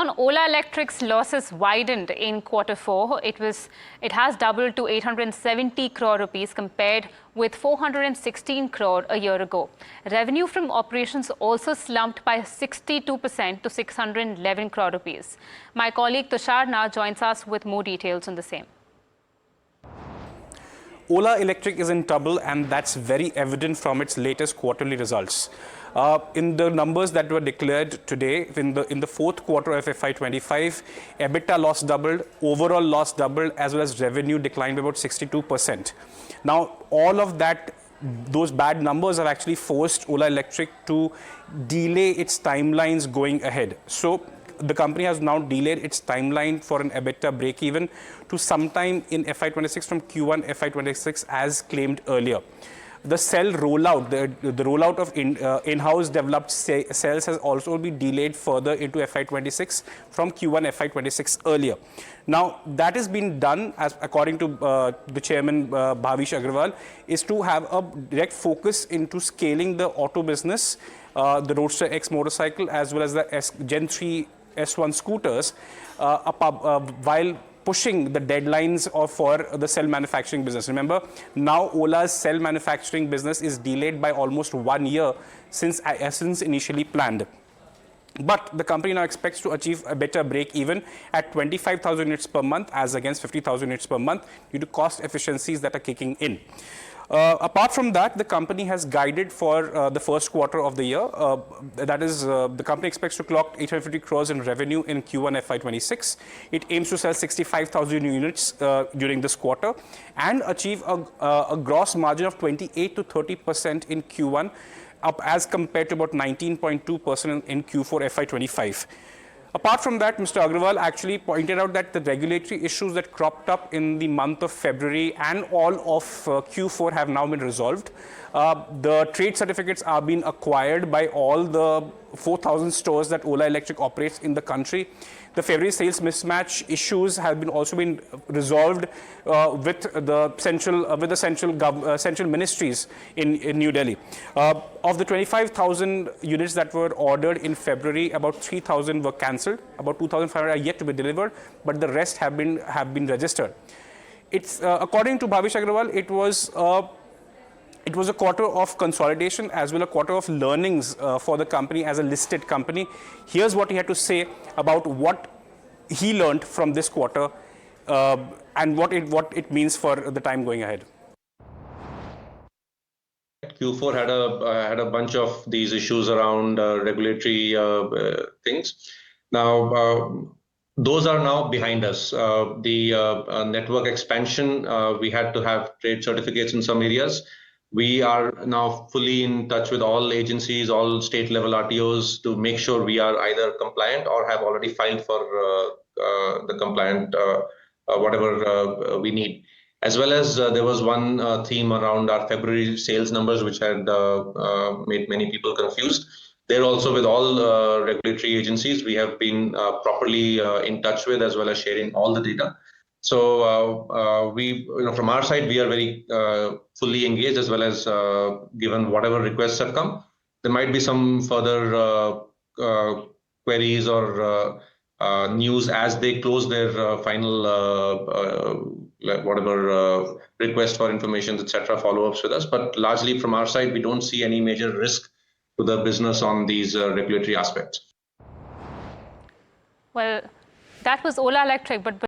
On Ola Electric's losses widened in Q4. It has doubled to 870 crore rupees compared with 416 crore a year ago. Revenue from operations also slumped by 62% to 611 crore rupees. My colleague Tushar now joins us with more details on the same. Ola Electric is in trouble, and that's very evident from its latest quarterly results. In the numbers that were declared today, in the fourth quarter of FY25, EBITDA loss doubled, overall loss doubled, as well as revenue declined by about 62%. Now, all of that, those bad numbers have actually forced Ola Electric to delay its timelines going ahead. So the company has now delayed its timeline for an EBITDA break-even to sometime in FY26 from Q1 FY26 as claimed earlier. The cell rollout, the rollout of in-house developed cells has also been delayed further into FY26 from Q1 FY26 earlier. Now, that has been done, as according to the chairman, Bhavish Agrawal, is to have a direct focus into scaling the auto business, the Roadster X motorcycle, as well as the Gen 3 S1 scooters, while pushing the deadlines for the cell manufacturing business. Remember, now Ola's cell manufacturing business is delayed by almost 1 year since initially planned. But the company now expects to achieve a better break-even at 25,000 units per month as against 50,000 units per month due to cost efficiencies that are kicking in. Apart from that, the company has guided for the first quarter of the year. That is, the company expects to clock 850 crores in revenue in Q1 FY26. It aims to sell 65,000 units during this quarter and achieve a gross margin of 28 to 30% in Q1, up as compared to about 19.2% in Q4 FY25. Apart from that, Mr. Agrawal actually pointed out that the regulatory issues that cropped up in the month of February and all of Q4 have now been resolved. The trade certificates are being acquired by all the 4,000 stores that Ola Electric operates in the country. The February sales mismatch issues have also been resolved with the central ministries in New Delhi. Of the 25,000 units that were ordered in February, about 3,000 were cancelled. About 2,500 are yet to be delivered, but the rest have been registered. It's according to Bhavish Agrawal, it was a quarter of consolidation as well as a quarter of learnings for the company as a listed company. Here's what he had to say about what he learned from this quarter and what it means for the time going ahead. Q4 had a bunch of these issues around regulatory things. Now, those are now behind us. The network expansion, we had to have trade certificates in some areas. We are now fully in touch with all agencies, all state level RTOs to make sure we are either compliant or have already filed for the compliant whatever we need. As well as there was one theme around our February sales numbers, which had made many people confused. There also, with all regulatory agencies, we have been properly in touch with, as well as sharing all the data. So from our side, we are very fully engaged, as well as given whatever requests have come. There might be some further queries or news as they close their final whatever request for information, etc., follow-ups with us. But largely from our side, we don't see any major risk to the business on these regulatory aspects. Well, that was Ola Electric, but